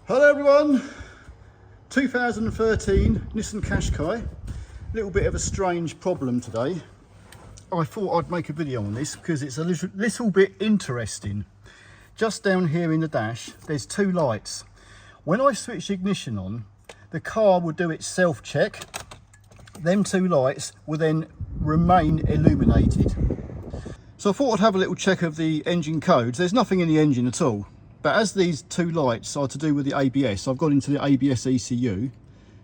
Hello everyone, 2013 Nissan Qashqai. A little bit of a strange problem today. I thought I'd make a video on this because it's a little bit interesting. Just down here in the dash, there's two lights. When I switch the ignition on, the car will do its self-check. Them two lights will then remain illuminated. So I thought I'd have a little check of the engine codes. There's nothing in the engine at all. But as these two lights are to do with the ABS, I've got into the ABS ECU.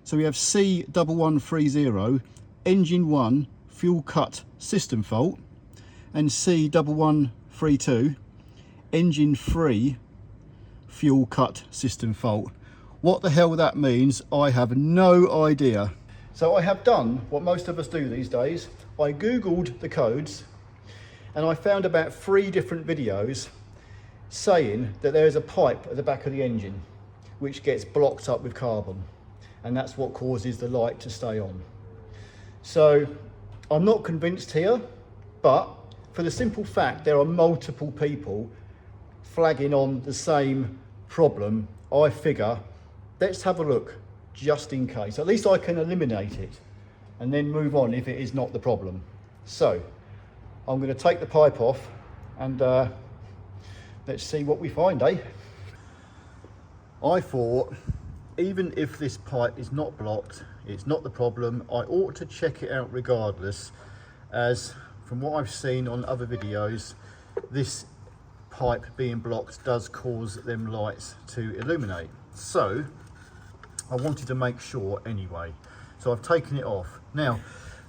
So we have C1130 engine 1 fuel cut system fault and C1132 engine 3 fuel cut system fault. What the hell that means, I have no idea. So I have done what most of us do these days. I googled the codes and I found about 3 different videos saying that there is a pipe at the back of the engine which gets blocked up with carbon, and that's what causes the light to stay on. So I'm not convinced here, but for the simple fact there are multiple people flagging on the same problem, I figure let's have a look just in case. At least I can eliminate it and then move on if it is not the problem. So I'm going to take the pipe off and let's see what we find, eh? I thought, even if this pipe is not blocked, it's not the problem, I ought to check it out regardless, as from what I've seen on other videos, this pipe being blocked does cause them lights to illuminate. So I wanted to make sure anyway. So I've taken it off. Now,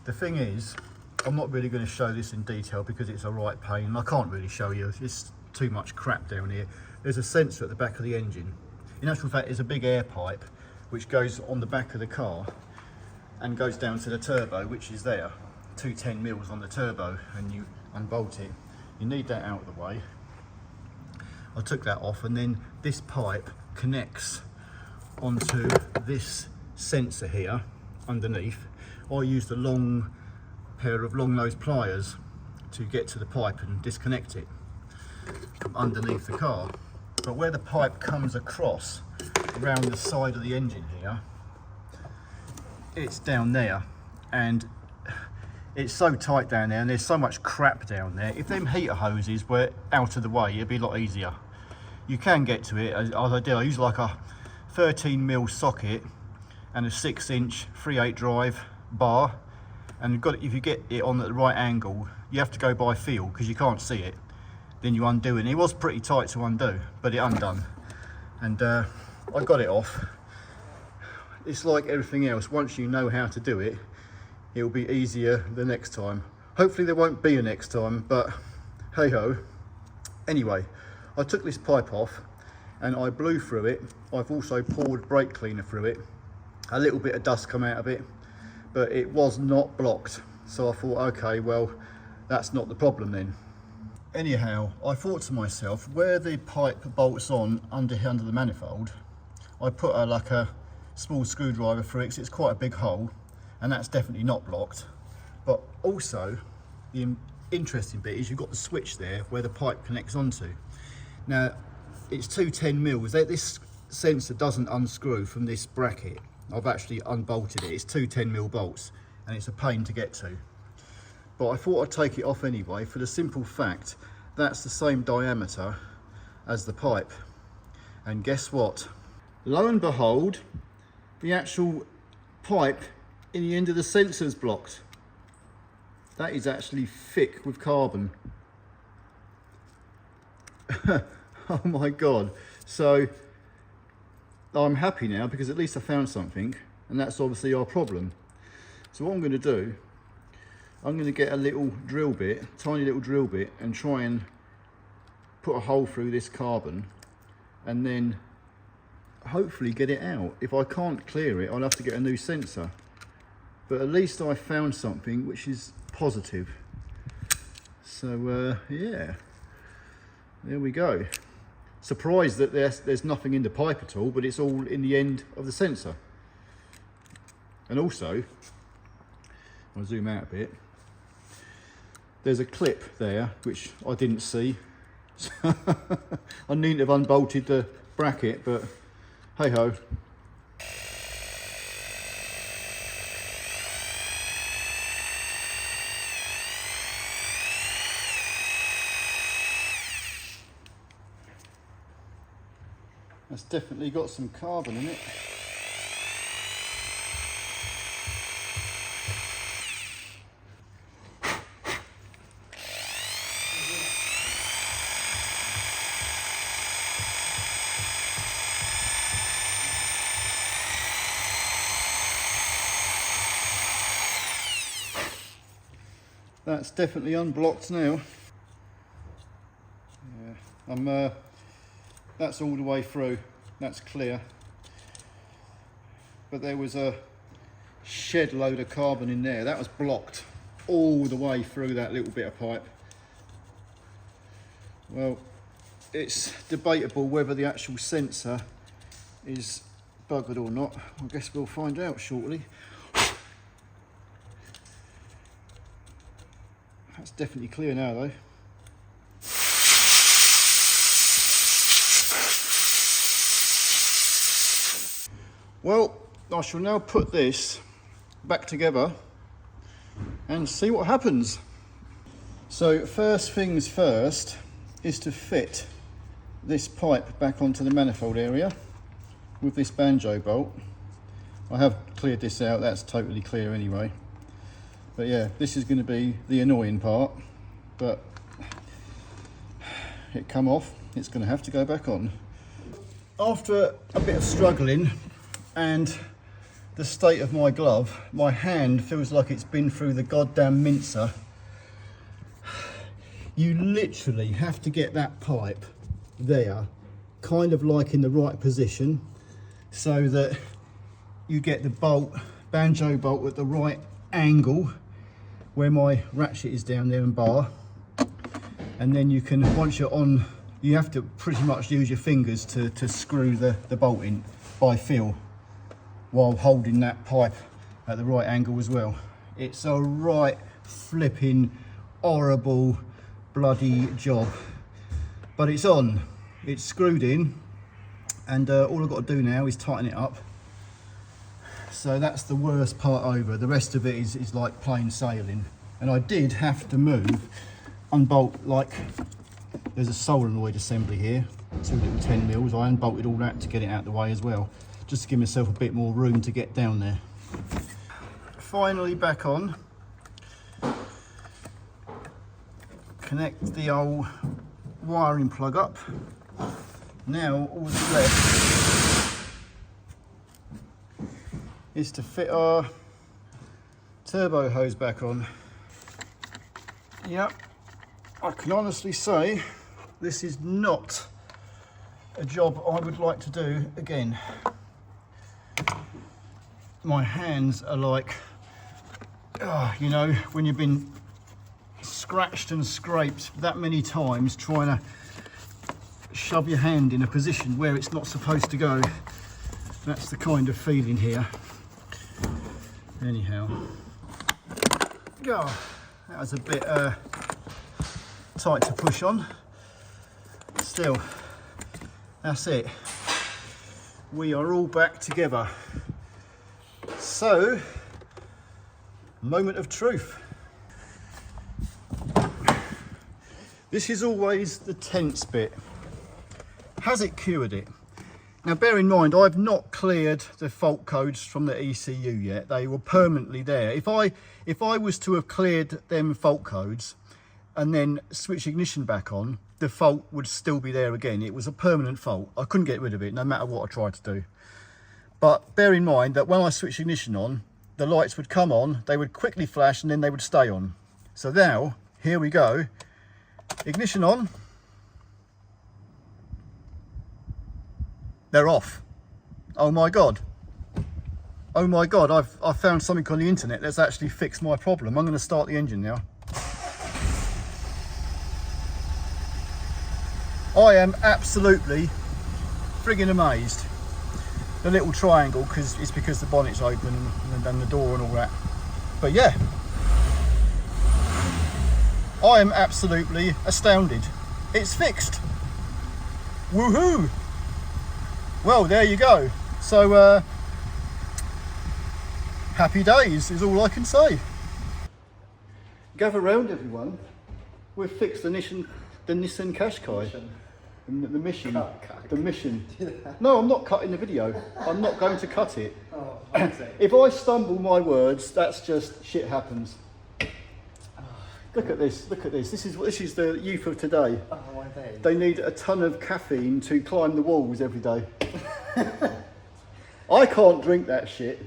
the thing is, I'm not really going to show this in detail because it's a right pain, and I can't really show you. It's too much crap down here. There's a sensor at the back of the engine. In actual fact, there's a big air pipe which goes on the back of the car and goes down to the turbo, which is there. 210 mils on the turbo, and you unbolt it. You need that out of the way. I took that off, and then this pipe connects onto this sensor here underneath. I used a long pair of long nose pliers to get to the pipe and disconnect it from underneath the car. But where the pipe comes across around the side of the engine here, it's down there, and it's so tight down there, and there's so much crap down there. If them heater hoses were out of the way, it'd be a lot easier. You can get to it, as I did. I used like a 13 mil socket and a 6-inch 3/8 drive bar, and if you get it on at the right angle, you have to go by feel because you can't see it. Then you undo it, and it was pretty tight to undo, but it undone, and I got it off. It's like everything else, once you know how to do it, it'll be easier the next time. Hopefully there won't be a next time, but hey ho. Anyway, I took this pipe off and I blew through it. I've also poured brake cleaner through it. A little bit of dust come out of it, but it was not blocked. So I thought, okay, well, that's not the problem then. Anyhow, I thought to myself, where the pipe bolts on under the manifold, I put like a small screwdriver through it because it's quite a big hole, and that's definitely not blocked. But also, the interesting bit is you've got the switch there where the pipe connects onto. Now, it's 210 mils. This sensor doesn't unscrew from this bracket. I've actually unbolted it. It's 210 mil bolts, and it's a pain to get to. But I thought I'd take it off anyway for the simple fact that's the same diameter as the pipe. And guess what? Lo and behold, the actual pipe in the end of the sensor is blocked. That is actually thick with carbon. Oh my God. So I'm happy now because at least I found something, and that's obviously our problem. So what I'm going to do, I'm going to get a little drill bit, tiny little drill bit, and try and put a hole through this carbon and then hopefully get it out. If I can't clear it, I'll have to get a new sensor. But at least I found something which is positive. So yeah, there we go. Surprised that there's nothing in the pipe at all, but it's all in the end of the sensor. And also, I'll zoom out a bit. There's a clip there which I didn't see. I needn't have unbolted the bracket, but Hey ho. That's definitely got some carbon in it. That's definitely unblocked now. Yeah, that's all the way through. That's clear. But there was a shed load of carbon in there. That was blocked all the way through that little bit of pipe. Well, it's debatable whether the actual sensor is buggered or not. I guess we'll find out shortly. That's definitely clear now though. Well, I shall now put this back together and see what happens. So first things first is to fit this pipe back onto the manifold area with this banjo bolt. I have cleared this out, that's totally clear anyway. But yeah, this is going to be the annoying part, but it come off, it's going to have to go back on. After a bit of struggling and the state of my glove, my hand feels like it's been through the goddamn mincer. You literally have to get that pipe there, kind of like in the right position, so that you get the bolt, banjo bolt at the right angle where my ratchet is down there and bar, and then you can, once you're on, you have to pretty much use your fingers to screw the bolt in by feel while holding that pipe at the right angle as well. It's a right flipping horrible bloody job, but it's on, it's screwed in, and all I've got to do now is tighten it up. So that's the worst part over. The rest of it is like plain sailing. And I did have to unbolt, like there's a solenoid assembly here, 2 little 10mm. I unbolted all that to get it out of the way as well, just to give myself a bit more room to get down there. Finally back on. Connect the old wiring plug up. Now all that's left is to fit our turbo hose back on. Yep, I can honestly say this is not a job I would like to do again. My hands are like, you know, when you've been scratched and scraped that many times trying to shove your hand in a position where it's not supposed to go. That's the kind of feeling here. Anyhow, that was a bit tight to push on. Still, that's it. We are all back together. So, moment of truth. This is always the tense bit. Has it cured it? Now bear in mind, I've not cleared the fault codes from the ECU yet. They were permanently there. If I was to have cleared them fault codes and then switch ignition back on, the fault would still be there again. It was a permanent fault. I couldn't get rid of it no matter what I tried to do. But bear in mind that when I switch ignition on, the lights would come on, they would quickly flash, and then they would stay on. So now, here we go. Ignition on. They're off. Oh my God. Oh my God, I've found something on the internet that's actually fixed my problem. I'm going to start the engine now. I am absolutely friggin' amazed. The little triangle, because it's because the bonnet's open and then the door and all that. But yeah, I am absolutely astounded. It's fixed. Woohoo! Well, there you go. So happy days is all I can say. Gather round, everyone. We've fixed the Nissan Qashqai. The mission. The mission. No, I'm not cutting the video. I'm not going to cut it. Oh, if I stumble my words, that's just shit happens. Look at this. Look at this. This is the youth of today. oh, my day. They need a ton of caffeine to climb the walls every day. I can't drink that shit.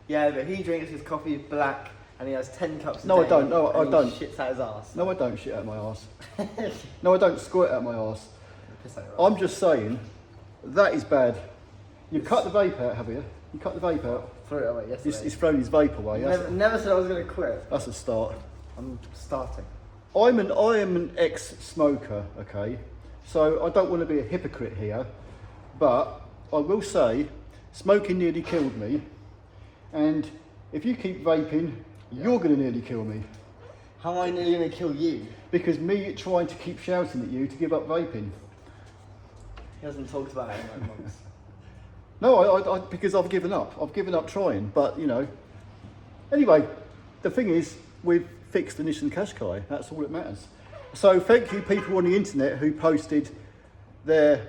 Yeah, but he drinks his coffee black and he has 10 cups a No, day. I don't. No, I and don't. He shits out his ass. No, I don't shit out my arse. No, I don't squirt out my arse. Piss out your I'm just saying, that is bad. You've cut the vape out, have you? You cut the vape out. Threw it away yesterday. He's thrown his vape away. Never said I was going to quit. That's a start. I'm starting. I am an ex-smoker, okay? So I don't want to be a hypocrite here, but I will say, smoking nearly killed me, and if you keep vaping, you're going to nearly kill me. How am I nearly going to kill you? Because me trying to keep shouting at you to give up vaping. He hasn't talked about it in like months. No, because I've given up. I've given up trying, but you know. Anyway, the thing is, we've fixed the Nissan Qashqai. That's all that matters. So thank you people on the internet who posted their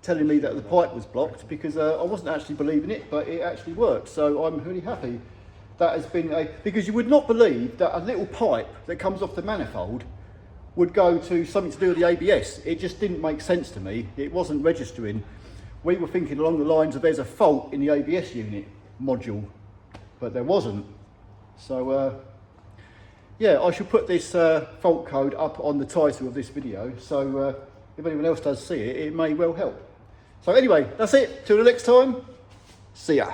telling me that the pipe was blocked, because I wasn't actually believing it, but it actually worked. So I'm really happy. That has been because you would not believe that a little pipe that comes off the manifold would go to something to do with the ABS. It just didn't make sense to me. It wasn't registering. We were thinking along the lines of there's a fault in the ABS unit module, but there wasn't. So yeah, I should put this fault code up on the title of this video, so if anyone else does see it, it may well help. So anyway, that's it. Till the next time, see ya.